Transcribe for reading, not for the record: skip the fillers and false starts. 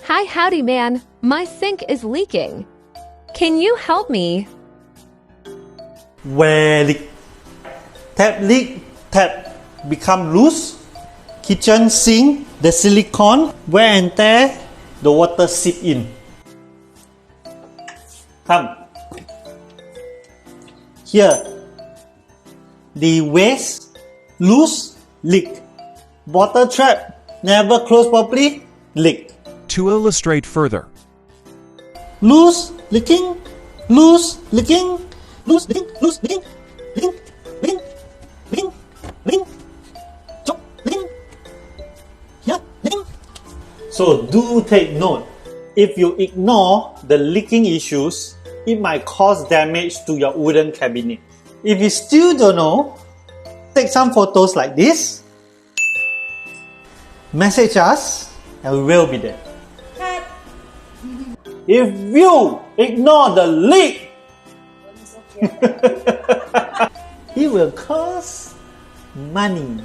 Hi, Howdyman. My sink is leaking. Can you help me? Where leak? Tap leak, tap become loose. Kitchen sink, the silicone, wear and tear, the water seep in. Come. Here. The waste, loose, leak. Water trap, never close properly, leak. To illustrate further, Loose, leaking, loose, leaking, loose, leaking, loose, leaking, leaking, leaking, leaking, leaking, chop, leaking, yeah, leaking. So do take note. If you ignore the leaking issues, it might cause damage to your wooden cabinet. If you still don't know, take some photos like this, message us, and we will be there. If you ignore the leak, it will cost money.